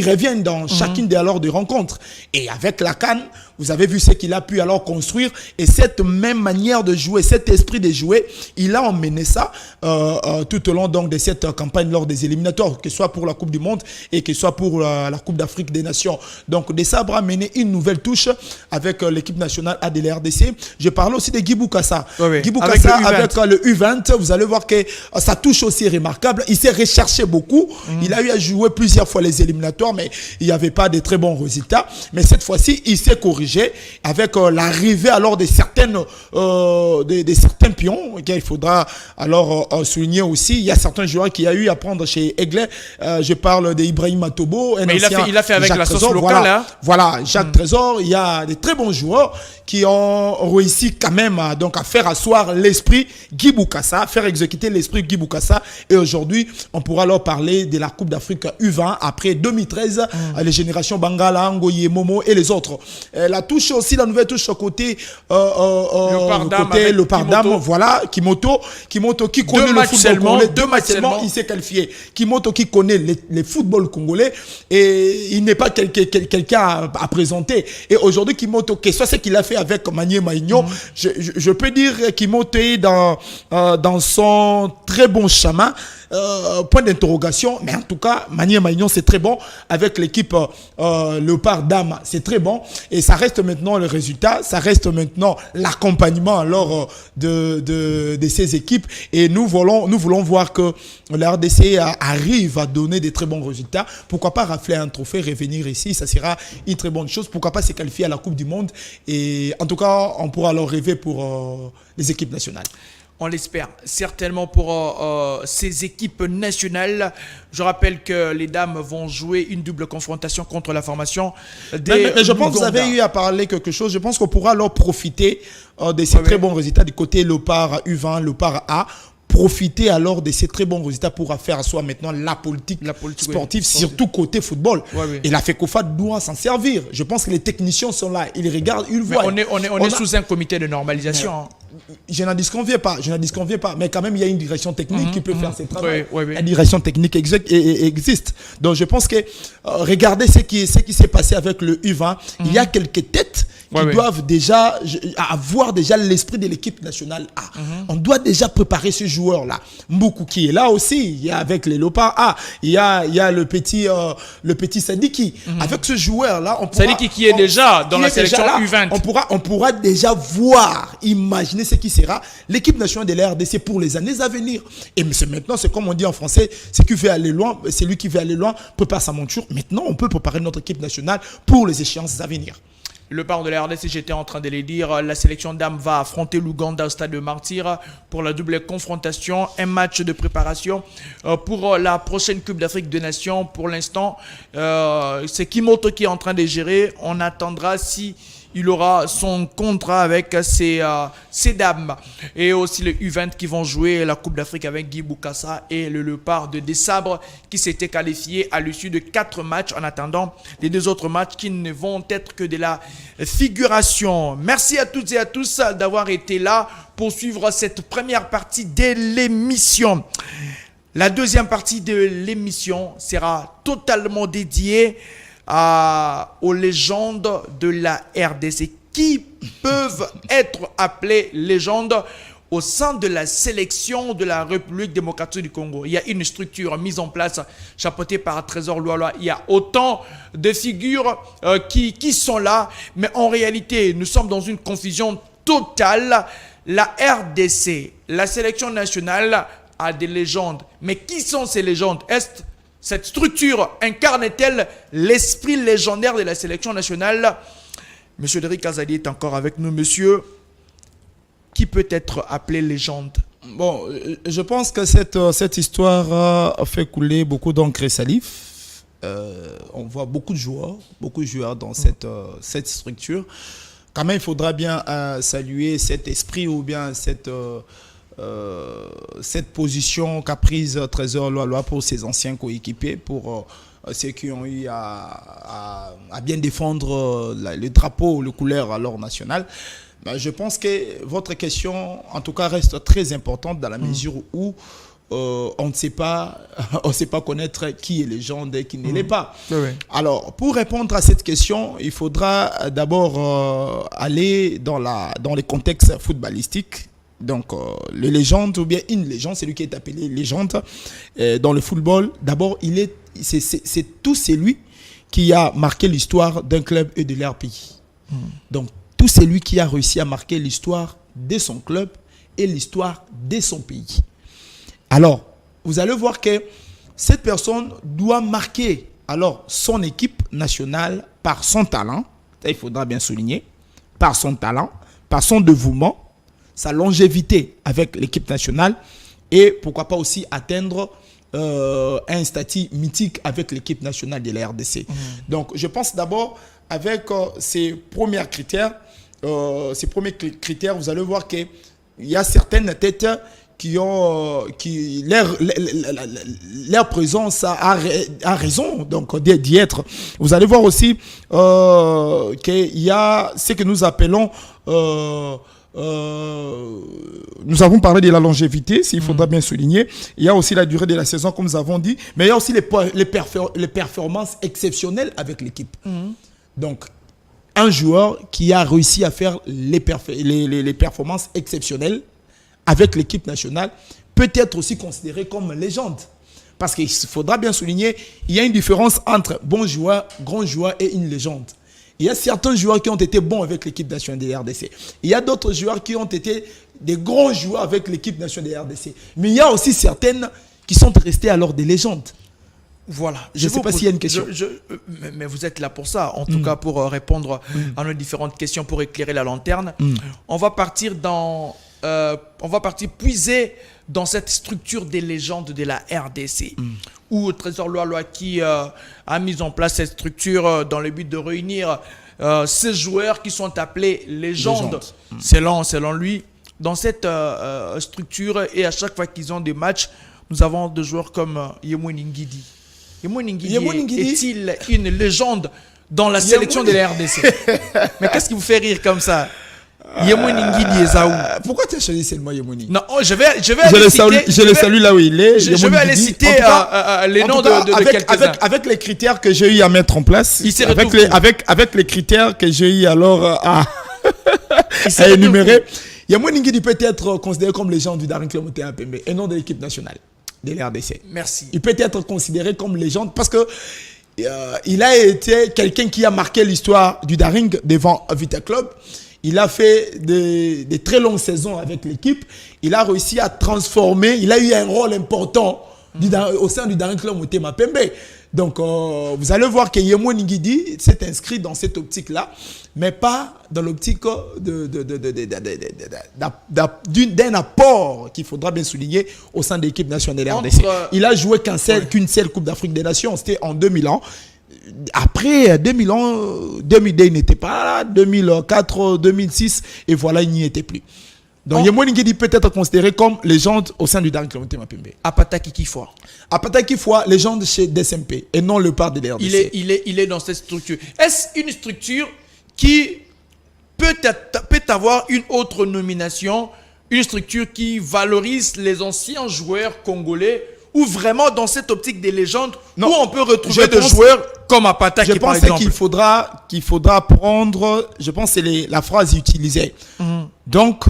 reviennent dans chacune des rencontres. Et avec la CAN, vous avez vu ce qu'il a pu alors construire. Et cette même manière de jouer, cet esprit de jouer, il a emmené ça tout au long donc, de cette campagne lors des éliminatoires, que ce soit pour la Coupe du Monde et que ce soit pour la Coupe d'Afrique des Nations. Donc, des sabres a mené une nouvelle touche avec l'équipe nationale A de la RDC. Je parle aussi de Guy Boukassa. Oui. Guy Boukassa avec le U20, vous allez voir que sa touche aussi est remarquable. Il s'est recherché beaucoup. Il a eu à jouer plusieurs fois les éliminatoires, mais il n'y avait pas de très bons résultats. Mais cette fois-ci, il s'est corrigé avec l'arrivée alors de certains pions qu'il faudra alors souligner aussi. Il y a certains joueurs qui a eu à prendre chez Aigle. Je parle d'Ibrahim Matobo. Mais il a fait avec Jacques la sauce Trésor, locale. Voilà, Jacques Trésor. Il y a des très bons joueurs qui ont réussi quand même à faire asseoir l'esprit Guy Boukassa, faire exécuter l'esprit Guy Boukassa. Et aujourd'hui, on pourra leur parler de la Coupe d'Afrique U20 après 2013, les générations Bangala, Ngoye, Momo et les autres. La touche aussi, la nouvelle touche côté le Pardam, voilà, Kimoto qui connaît le football congolais. 2 matchs seulement, il s'est qualifié. Kimoto qui connaît les footballs congolais et il n'est pas quelqu'un à présenter. Et aujourd'hui, Kimoto, que soit ce qu'il a fait avec Manier Maïgnon, je peux dire Kimoto est dans son très bon chemin. Point d'interrogation, mais en tout cas, Manier Maïgnon, c'est très bon. Avec l'équipe Léopard Dame, c'est très bon. Et ça reste maintenant le résultat, ça reste maintenant l'accompagnement alors de ces équipes. Et nous voulons voir que la RDC arrive à donner des très bons résultats. Pourquoi pas rafler un trophée, revenir ici, ça sera une très bonne chose. Pourquoi pas se qualifier à la Coupe du Monde. Et en tout cas, on pourra alors rêver pour les équipes nationales. On l'espère certainement pour ces équipes nationales. Je rappelle que les dames vont jouer une double confrontation contre la formation des mais je pense que vous avez eu à parler quelque chose. Je pense qu'on pourra alors profiter de ces très bons résultats du côté Léopard U20, Léopard A. Profiter alors de ces très bons résultats pour faire asseoir maintenant la politique sportive, surtout côté football. Et la FECOFA doit s'en servir. Je pense que les techniciens sont là, ils regardent, ils voient. On est sous un comité de normalisation. Je n'en disconviens pas, mais quand même il y a une direction technique qui peut faire ses travaux. La direction technique existe. Donc je pense que regardez ce qui s'est passé avec le U20. Il y a quelques têtes qui doivent déjà avoir l'esprit de l'équipe nationale A. On doit déjà préparer ce joueur-là. Mboukou qui est là aussi, il y a avec les Léopards A, il y a le petit Sadiki. Avec ce joueur-là, on pourra... Sadiki qui est déjà dans la sélection U20. On pourra déjà imaginer ce qui sera l'équipe nationale de la RDC pour les années à venir. Et maintenant, c'est comme on dit en français, c'est lui qui veut aller loin, prépare sa monture. Maintenant, on peut préparer notre équipe nationale pour les échéances à venir. Le parent de la RDC, j'étais en train de les dire, la sélection dames va affronter l'Ouganda au stade de Martyr pour la double confrontation, un match de préparation pour la prochaine Coupe d'Afrique des Nations. Pour l'instant, c'est Kimoto qui est en train de gérer. On attendra si il aura son contrat avec ces dames. Et aussi les U20 qui vont jouer la Coupe d'Afrique avec Guy Boukassa et le Léopard de Sabres qui s'était qualifié à l'issue de 4 matchs en attendant les 2 autres matchs qui ne vont être que de la figuration. Merci à toutes et à tous d'avoir été là pour suivre cette première partie de l'émission. La deuxième partie de l'émission sera totalement dédiée aux légendes de la RDC qui peuvent être appelées légendes au sein de la sélection de la République démocratique du Congo. Il y a une structure mise en place, chapeautée par Trésor Luala. Il y a autant de figures qui sont là, mais en réalité, nous sommes dans une confusion totale. La RDC, la sélection nationale, a des légendes. Mais qui sont ces légendes? Cette structure incarne-t-elle l'esprit légendaire de la sélection nationale? Monsieur Derrick Azadi est encore avec nous. Monsieur, qui peut être appelé légende? Bon, je pense que cette histoire a fait couler beaucoup d'encre et salive. on voit beaucoup de joueurs dans cette structure. Quand même, il faudra bien saluer cet esprit ou bien cette position qu'a prise Trésor Loaloa pour ses anciens coéquipiers, pour ceux qui ont eu à bien défendre le drapeau, le couleur alors national. Je pense que votre question, en tout cas, reste très importante dans la mesure où on ne sait pas connaître qui est légende et qui ne l'est pas. Oui. Alors, pour répondre à cette question, il faudra d'abord aller dans les contextes footballistiques. Donc, les légendes, ou bien une légende, c'est lui qui est appelé légende dans le football. D'abord, c'est tout celui qui a marqué l'histoire d'un club et de leur pays. Donc, tout celui qui a réussi à marquer l'histoire de son club et l'histoire de son pays. Alors, vous allez voir que cette personne doit marquer alors son équipe nationale par son talent, ça il faudra bien souligner, par son talent, par son dévouement, sa longévité avec l'équipe nationale et pourquoi pas aussi atteindre un statut mythique avec l'équipe nationale de la RDC. Donc, je pense d'abord avec ces premiers critères, vous allez voir qu'il y a certaines têtes leur présence a raison donc d'y être. Vous allez voir aussi qu'il y a ce que nous appelons nous avons parlé de la longévité, s'il faudra bien souligner. Il y a aussi la durée de la saison, comme nous avons dit, mais il y a aussi les performances exceptionnelles avec l'équipe. Donc, un joueur qui a réussi à faire les performances exceptionnelles avec l'équipe nationale peut être aussi considéré comme légende. Parce qu'il faudra bien souligner, il y a une différence entre bon joueur, grand joueur et une légende. Il y a certains joueurs qui ont été bons avec l'équipe nationale de la RDC. Il y a d'autres joueurs qui ont été des grands joueurs avec l'équipe nationale de la RDC. Mais il y a aussi certaines qui sont restées alors des légendes. Voilà. Je ne sais pas s'il y a une question. Mais vous êtes là pour ça, en tout cas pour répondre à nos différentes questions, pour éclairer la lanterne. On va partir puiser dans cette structure des légendes de la RDC, où Trésor Loaloa qui a mis en place cette structure dans le but de réunir ces joueurs qui sont appelés légendes, selon lui, dans cette structure. Et à chaque fois qu'ils ont des matchs, nous avons des joueurs comme Yemweni Ngidi. Yemweni Ngidi est-il une légende dans la sélection de la RDC? Mais qu'est-ce qui vous fait rire comme ça? Yemweni Ngidi et Zaou. Pourquoi tu as choisi seulement Yemweni? Non, je le salue là où il est. Je vais aller citer les noms de quelques-uns. Avec les critères que j'ai eu à mettre en place, avec les critères que j'ai eu alors à énumérer, Yemweni Ngidi peut être considéré comme légende du Daring Club Motema Pembe et non de l'équipe nationale de l'RDC. Merci. Il peut être considéré comme légende parce que il a été quelqu'un qui a marqué l'histoire du Daring devant Vita Club. Il a fait des très longues saisons avec l'équipe. Il a réussi à transformer. Il a eu un rôle important au sein du Daring Club Motema Pembe. Donc, vous allez voir que Yemweni Ngidi s'est inscrit dans cette optique-là, mais pas dans l'optique d'un apport qu'il faudra bien souligner au sein de l'équipe nationale de la RDC. Il a joué qu'une seule Coupe d'Afrique des Nations, c'était en 2000 ans. Après 2000 ans, 2002 il n'était pas là, 2004, 2006, et voilà, il n'y était plus. Donc Yemweni Ngidi peut être considéré comme légende au sein du Daring Club Motema Pembe. Apata Kikifwa. Apata Kikifwa, légende chez DSMP et non le part de l'RDC. Il est dans cette structure. Est-ce une structure qui peut avoir une autre nomination, une structure qui valorise les anciens joueurs congolais, ou vraiment dans cette optique des légendes, où on peut retrouver des joueurs comme Apata qui, par exemple? Je pense qu'il faudra prendre, je pense que c'est la phrase utilisée. Donc,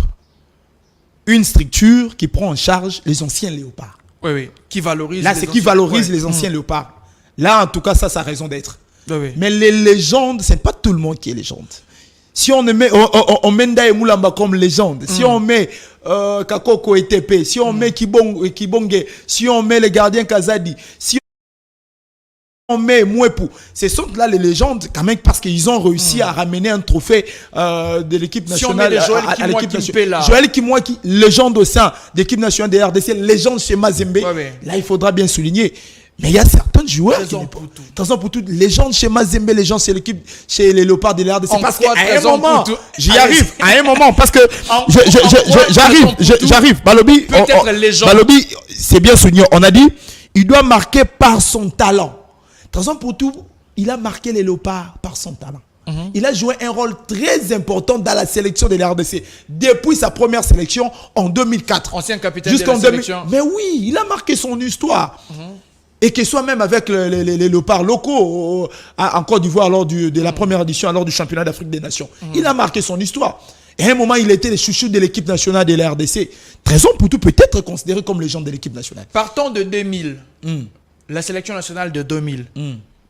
une structure qui prend en charge les anciens léopards. Oui. Qui valorise. Là, c'est qui valorise les anciens léopards. Là, en tout cas, ça a raison d'être. Oui. Mais les légendes, c'est pas tout le monde qui est légende. Si on met Menda et Moulamba comme légende, si on met Kakoko et TP, si on met Kibonge, si on met les gardiens Kazadi, si on met Mouepou, ce sont là les légendes quand même parce qu'ils ont réussi à ramener un trophée de l'équipe nationale à l'équipe nationale. Joël Kimwaki, légende au sein de l'équipe nationale de RDC, légende chez Mazembe. Là, il faudra bien souligner. Mais il y a certains joueurs Trésor Poutou. Trésor Poutou, légende chez Mazembe, légende chez l'équipe, chez les Léopards de l'RDC. En Parce quoi qu'à un Trésor moment, Poutou? j'y Allez. arrive, à un moment, parce que En quoi j'arrive. Trésor Balobi, Poutou peut être légende. Balobi, c'est bien souligné. On a dit, il doit marquer par son talent. Trésor Poutou, il a marqué les Léopards par son talent. Il a joué un rôle très important dans la sélection de l'RDC depuis sa première sélection en 2004. Ancien capitaine Jusqu'en de la sélection. Mais oui, il a marqué son histoire. Et qu'il soit même avec les Léopards locaux en Côte d'Ivoire lors de la première édition, lors du championnat d'Afrique des Nations. Il a marqué son histoire. Et à un moment, il était le chouchou de l'équipe nationale de la RDC. Trésor Poutou peut être considéré comme légende de l'équipe nationale. Partons de 2000. La sélection nationale de 2000.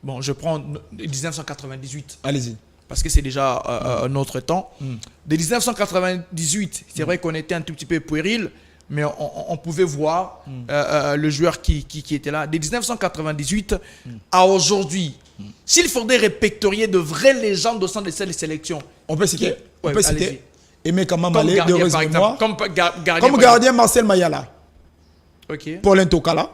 Bon, je prends 1998. Allez-y. Parce que c'est déjà un autre temps. De 1998, c'est vrai qu'on était un tout petit peu puéril, mais on pouvait voir le joueur qui était là. De 1998 à aujourd'hui, s'il faudrait répertorier de vraies légendes au sein de cette sélection, On peut citer. On peut allez-y. citer. Aimé Kama Comme Malé, de gardien, par exemple. mémoire. Comme gardien. Comme par gardien, Marcel Mayala. exemple. Ok. Paulin Tokala.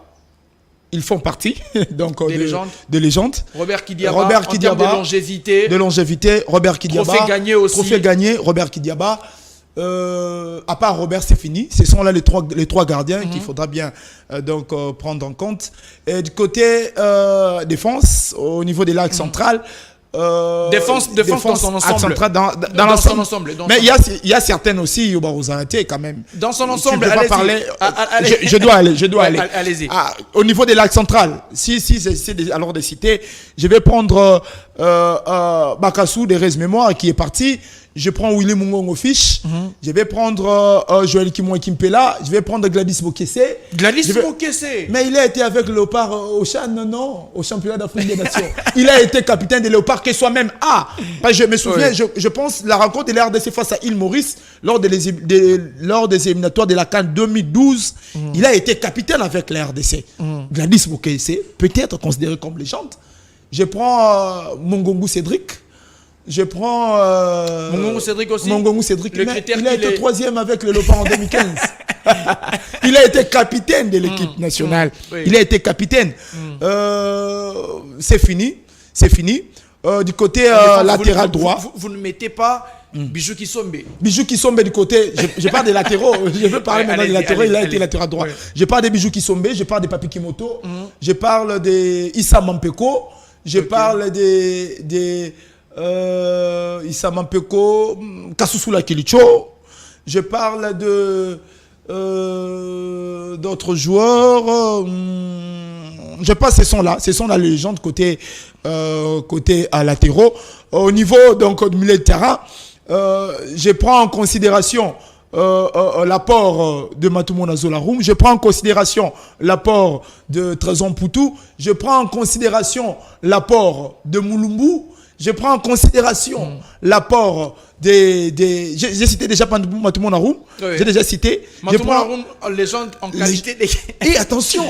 Ils font partie donc, Des légendes. de Robert Kidiaba. Robert En termes Kidiaba. de longévité. De longévité, Robert Kidiaba. Trophée gagné aussi. Trophée gagné, Robert Kidiaba. À part Robert, c'est fini. Ce sont là les trois gardiens qu'il faudra bien prendre en compte. Et du côté défense, au niveau de l'axe central. Défense dans son ensemble. axe central, dans Dans son l'ensemble. ensemble. Mais il y a certaines aussi, vous arrêtez quand même. Dans son ensemble, Tu peux pas allez-y. parler. Allez. Je dois aller. Ouais, allez-y. Au niveau de l'axe central, si c'est alors de citer, je vais prendre Bakassou de Rez Mémoire qui est parti. Je prends Willy Mungongo Fish. Je vais prendre Joël Kimoy Kimpela. Je vais prendre Gladys Mokese. Gladys Je vais- Mokese. Mais il a été avec le Léopard au Chan, non, au championnat d'Afrique des Nations. Il a été capitaine des Léopards, que soi-même a. Parce que je me souviens, je pense, la rencontre de l'RDC face à Île Maurice, lors des éliminatoires de la CAN 2012, il a été capitaine avec la RDC. Gladys Mokese peut être considéré comme légende. Je prends Mongongu Cédric. Je prends Mongongu Cédric aussi. Mongongu Cédric. Le Mais critère il a qu'il été est- troisième avec le Léopard en 2015. Il a été capitaine de l'équipe nationale. Oui. Il a été capitaine. C'est fini. C'est fini. Du côté latéral droit. Vous ne mettez pas Bijou Kisombe. Bijou Kisombe du côté. Je parle des latéraux. Je veux parler Ouais, maintenant des allez-y, latéraux. Il a allez-y. été latéral droit. Ouais. Je parle des Bijou Kisombe. Je parle des Papi Kimoto. Je parle des Issa Mampeko. Je parle des Issa Mampeko, Kasussula Kilicho. Je parle de d'autres joueurs. Je pense que ce sont la légende côté à latéraux. Au niveau donc du milieu de terrain, je prends en considération l'apport de Matumona Zolaroum, je prends en considération l'apport de Trésor Poutou, je prends en considération l'apport de Moulumbu, je prends en considération l'apport j'ai cité déjà Matumona Roum, Oui. j'ai déjà cité. Je prends- légende en qualité d'équipe. Et attention.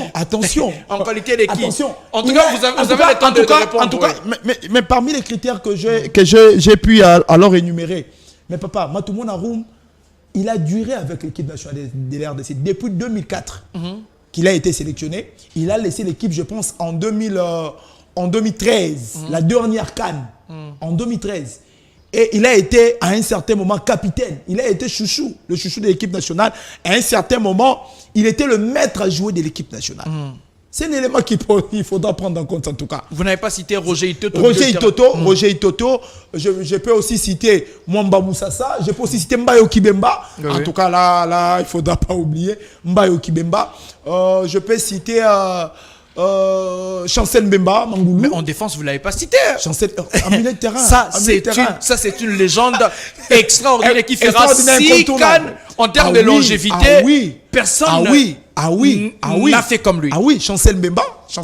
En qualité d'équipe. Attention. En tout cas, vous avez le temps de répondre. En tout cas, oui. mais parmi les critères que j'ai pu alors énumérer, mais papa, Matumona Roum, il a duré avec l'équipe nationale de l'RDC depuis 2004 qu'il a été sélectionné. Il a laissé l'équipe, je pense, en 2013, la dernière CAN, en 2013. Et il a été à un certain moment capitaine. Il a été chouchou, le chouchou de l'équipe nationale. À un certain moment, il était le maître à jouer de l'équipe nationale. C'est un élément qu'il faudra prendre en compte en tout cas. Vous n'avez pas cité Roger Itoto. Roger Itoto, je peux aussi citer Mwamba Moussassa, je peux aussi citer Mbayo Kibemba. Oui, En oui. tout cas, là, il ne faudra pas oublier Mbayo Kibemba. Je peux citer Chancel Mbemba, Mangoulou. Mais en défense, vous ne l'avez pas cité. Chancel, en milieu de terrain. Ça, en milieu de terrain. c'est une légende extraordinaire qui fera Extraordinaire, 6 incontournable. cannes en termes Ah de oui, longévité. ah oui. Personne n'a n'a fait comme lui. Ah oui, Chancel Mbemba, il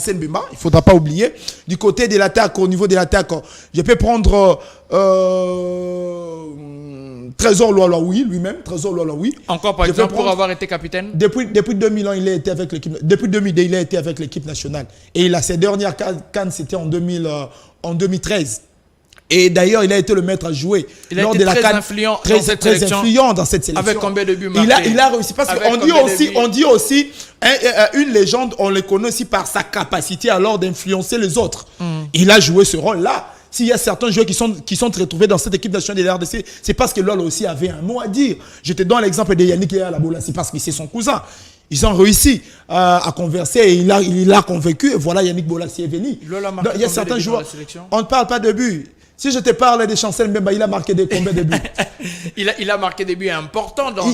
ne faudra pas oublier. Du côté de l'attaque, au niveau de l'attaque, je peux prendre Trésor Loaloui lui-même, Trésor Loaloui. Encore par Je exemple, peux pour prendre- avoir été capitaine. Depuis 2000 ans, il a été avec l'équipe. Depuis 2002, il a été avec l'équipe nationale. Et ses dernières cannes, c'était en 2013. Et d'ailleurs, il a été le maître à jouer. Il a été très influent très influent dans cette sélection. Avec combien de buts marqués? Il a réussi. Parce qu'on dit aussi, une légende, on le connaît aussi par sa capacité alors d'influencer les autres. Il a joué ce rôle-là. S'il y a certains joueurs qui sont retrouvés dans cette équipe nationale de la RDC, c'est parce que Lolo aussi avait un mot à dire. Je te donne l'exemple de Yannick Labola, c'est parce que c'est son cousin. Ils ont réussi à converser et il l'a convaincu. Et voilà, Yannick Bolassi est venu. Il y a certains joueurs. On ne parle pas de but. Si je te parle de Chancel Mbemba, il a marqué combien de buts? il a marqué des buts importants dans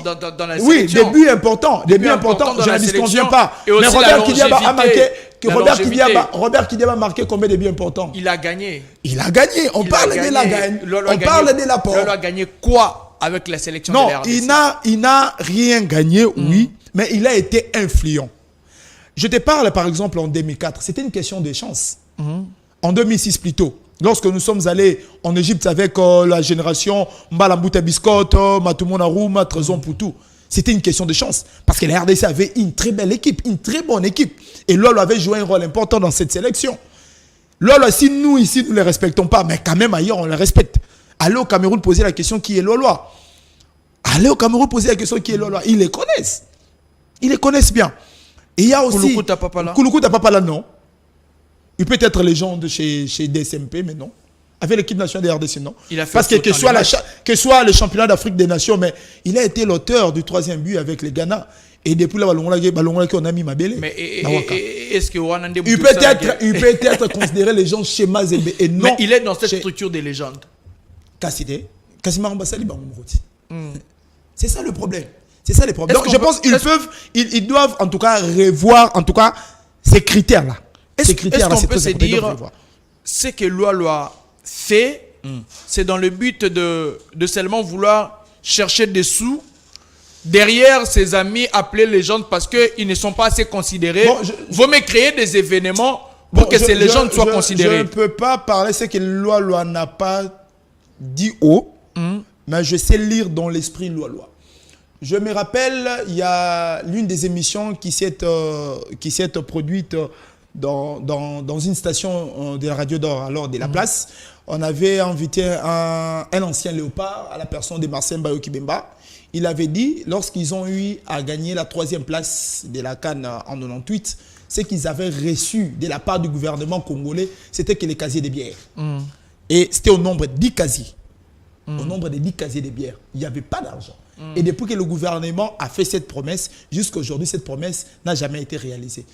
la sélection. Oui, des buts importants. Des buts importants, je ne disconviens pas. Mais Robert Kidiaba a marqué. Robert Kidiaba a marqué combien de buts importants? Il a gagné. Il a gagné. On parle de la gagne. On parle de l'apport. Lolo a gagné quoi avec la sélection de la RDC? Non, il n'a rien gagné, oui, mais il a été influent. Je te parle par exemple en 2004, c'était une question de chance. En 2006 plutôt. Lorsque nous sommes allés en Égypte avec la génération Mbalambuta Biscotte, Matoumona Rouma, Trezon Poutou, c'était une question de chance. Parce que la RDC avait une très belle équipe, une très bonne équipe. Et Lolo avait joué un rôle important dans cette sélection. Lolo, si nous ici, nous ne les respectons pas, mais quand même ailleurs, on les respecte. Allez au Cameroun poser la question qui est Lolo. Allez au Cameroun poser la question qui est Lolo. Ils les connaissent. Ils les connaissent bien. Et il y a aussi... Kouloukou Tapapala. Kouloukou Tapapala, non. Il peut être légende chez DSMP, mais non. Avec l'équipe nationale de RDC, non. Parce que soit le championnat d'Afrique des Nations, mais il a été l'auteur du 3e but avec les Ghana. Et depuis là, on a mis Mabele. Mais est-ce que Wanande il peut être considéré légende chez Mazembe et non. Mais il est dans cette structure des légendes. Kassimar Mbassali Bangomroti. C'est ça le problème. C'est ça les problèmes. Donc je pense qu'ils doivent en tout cas revoir en tout cas ces critères-là. Est-ce qu'on peut se dire ce que Lolo fait, c'est dans le but de seulement vouloir chercher des sous derrière ses amis appelés légendes parce qu'ils ne sont pas assez considérés? Vous me créer des événements pour que ces légendes soient considérées. Je ne peux pas parler ce que Lolo n'a pas dit haut, mais je sais lire dans l'esprit Lolo. Je me rappelle, il y a l'une des émissions qui s'est produite dans une station de la Radio d'Or, alors de la place. On avait invité un ancien léopard à la personne de Marcel Bayoki Bemba. Il avait dit, lorsqu'ils ont eu à gagner la 3e place de la CAN en 98, ce qu'ils avaient reçu de la part du gouvernement congolais, c'était que les casiers de bière. Et c'était au nombre de 10 casiers. Au nombre de 10 casiers de bière. Il n'y avait pas d'argent. Et depuis que le gouvernement a fait cette promesse, jusqu'à aujourd'hui, cette promesse n'a jamais été réalisée.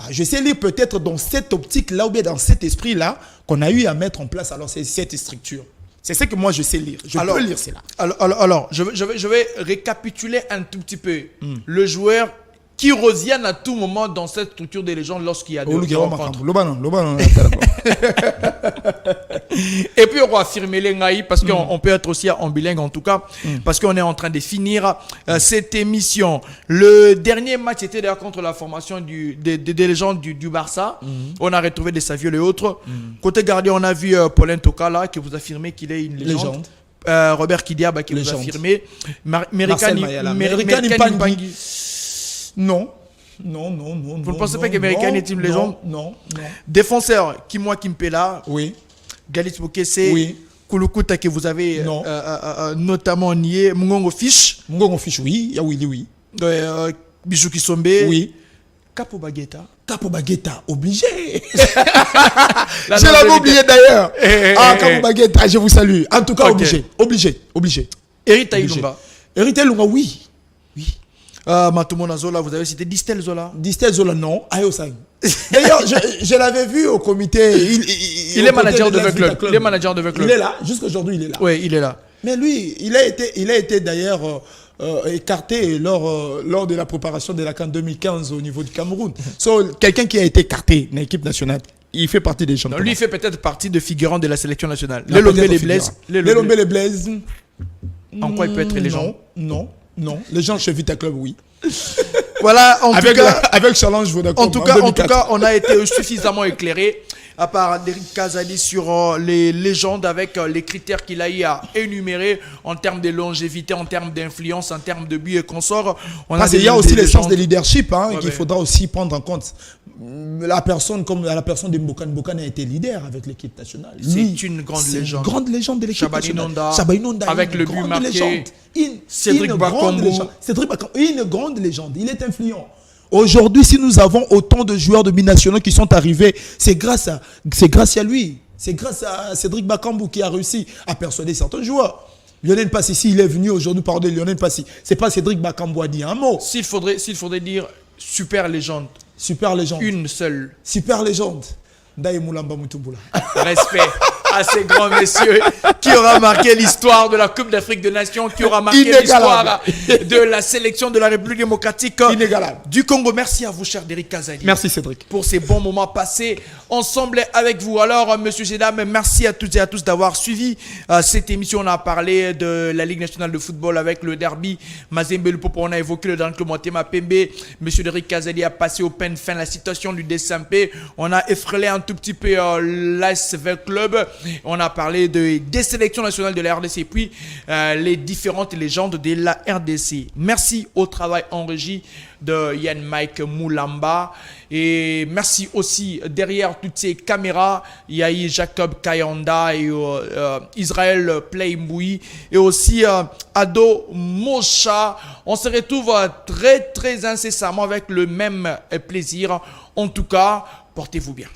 Je sais lire peut-être dans cette optique-là ou bien dans cet esprit-là qu'on a eu à mettre en place alors cette structure. C'est ce que moi je sais lire. Je peux lire cela. Alors je vais récapituler un tout petit peu. Le joueur qui revient à tout moment dans cette structure des légendes lorsqu'il y a des rencontres. Et puis on va affirmer les ngaïs parce qu'on peut être aussi en bilingue en tout cas, parce qu'on est en train de finir cette émission. Le dernier match était d'ailleurs contre la formation des légendes du Barça. On a retrouvé des Savio et autres. Côté gardien, on a vu Paulin Tokala qui vous affirmez qu'il est une légende. Robert Kidiaba qui vous a affirmé. Merikani Mpangi. Non. Vous ne pensez pas qu'Américain est une légende? Non. Défenseur, Kimwa Kimpela. Oui. Galit Bokese. Oui. Kouloukuta que vous avez notamment nié. Mungongo Fish. Mungongo Fish, oui. Oui. Bijou Kisombe. Oui. Capo Baguetta. Capo Baguetta, obligé. Je l'avais oublié d'ailleurs. Capo Baguetta, je vous salue. En tout cas, obligé. Erita Ilunga. Erita Ilunga, oui. Matoumona Zola, vous avez cité Distel Zola. Distel Zola, non. Ayosang. D'ailleurs, je l'avais vu au comité. Il est manager de club. Il est manager de club. Il est là. Jusqu'aujourd'hui, il est là. Oui, il est là. Mais lui, il a été d'ailleurs écarté lors de la préparation de la CAN 2015 au niveau du Cameroun. Quelqu'un qui a été écarté dans l'équipe nationale, il fait partie des champions. Lui, il fait peut-être partie de figurants de la sélection nationale. Les Blaise. En quoi il peut être légende? Non, les gens chez Vita Club, oui. Voilà, avec Challenge Vodacom. En tout cas, on a été suffisamment éclairé à part Derrick Kazali sur les légendes avec les critères qu'il a eu à énumérer en termes de longévité, en termes d'influence, en termes de buts et consorts. Parce qu'il y a aussi les sens de leadership qu'il faudra aussi prendre en compte. la personne de Mbokane a été leader avec l'équipe nationale. C'est une grande légende. Une grande légende de l'équipe nationale. Chabani Nonda, avec le but marqué. Cédric Bakambu. Une grande légende. Il est influent. Aujourd'hui, si nous avons autant de joueurs de binationaux qui sont arrivés, c'est grâce à lui. C'est grâce à Cédric Bakambu qui a réussi à persuader certains joueurs. Lionel Passy, s'il est venu aujourd'hui parler de Lionel Passy, c'est pas Cédric Bakambu a dit un mot. S'il faudrait dire super légende. Super légende. Une seule. Super légende. Ndaye Moulamba Mutumbula. Respect à ces grands messieurs qui aura marqué l'histoire de la Coupe d'Afrique des Nations, qui aura marqué l'histoire de la sélection de la République démocratique du Congo. Merci à vous, cher Derrick Kazali. Merci, Cédric. Pour ces bons moments passés ensemble avec vous. Alors, monsieur Gédam, merci à toutes et à tous d'avoir suivi cette émission. On a parlé de la Ligue nationale de football avec le derby Mazembe Lupopo. On a évoqué le Grand Club Motema Pembe. Monsieur Derrick Kazali a passé au peine fin la situation du DSMP. On a effleuré un tout petit peu l'ASV Club. On a parlé des sélections nationales de la RDC, puis les différentes légendes de la RDC. Merci au travail en régie de Yann Mike Moulamba. Et merci aussi derrière toutes ces caméras, il y a eu Jacob Kayanda et Israël Playmoui et aussi Ado Mosha. On se retrouve très très incessamment avec le même plaisir. En tout cas, portez-vous bien.